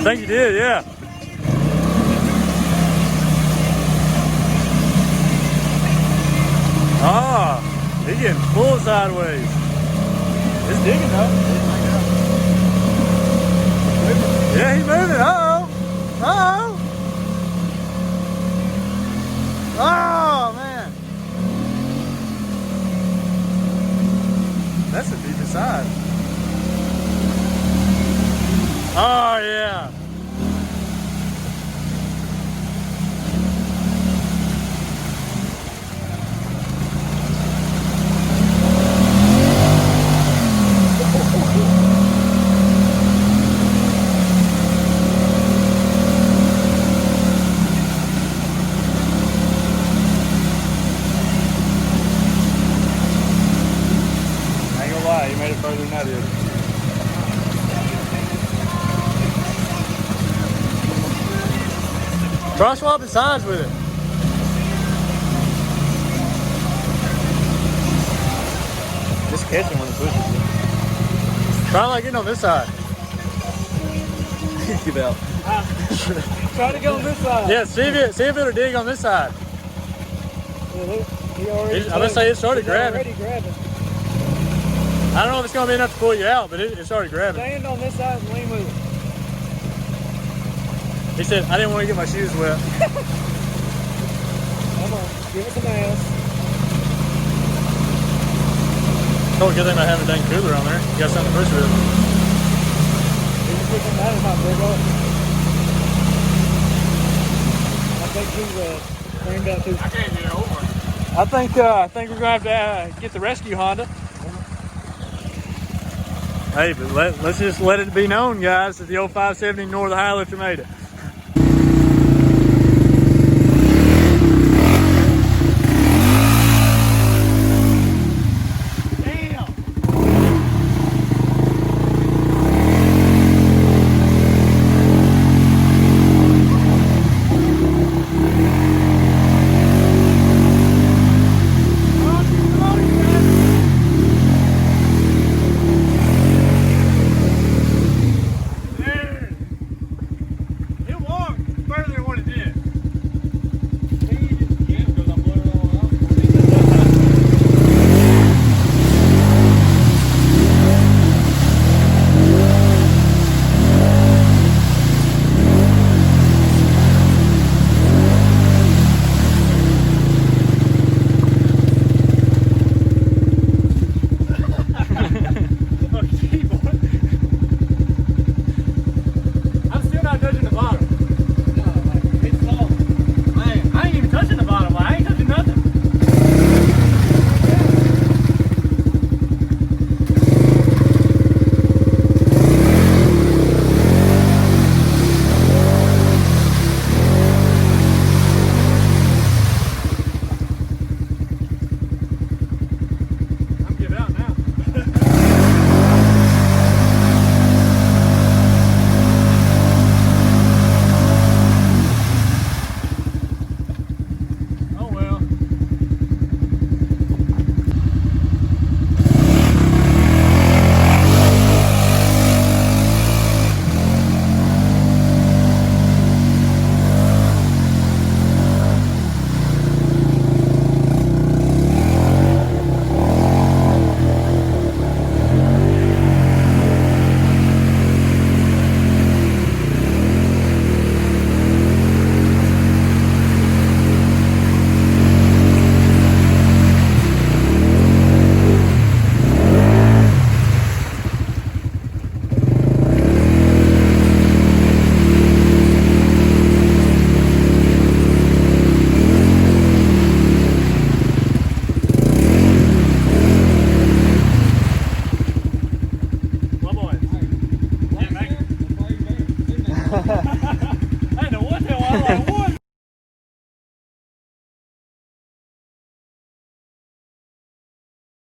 think you did, yeah. Ah, he's getting full sideways. It's digging though. Yeah, he's moving. Uh-oh. Uh-oh. Oh, man. That's a deep inside. Oh, yeah. You made it further than I did. Try swapping sides with it. Just catch him when it pushes. Try like getting on this side. Give out. Try to go on this side. Yeah, see if it'll dig on this side. Yeah, look, he already. I'm gonna say it started grabbing. Already grabbing. I don't know if it's going to be enough to pull you out, but it started grabbing. Stand on this side and lean with it. He said, I didn't want to get my shoes wet. Come on, give us some ass. Oh, good thing I have a dang cooler on there. You got something to push with. You can put some out of my big old. I think he's framed out too. I can't get over. I think we're going to have to get the rescue Honda. Hey, but let's just let it be known, guys, that the old 570 North Highlifter made it.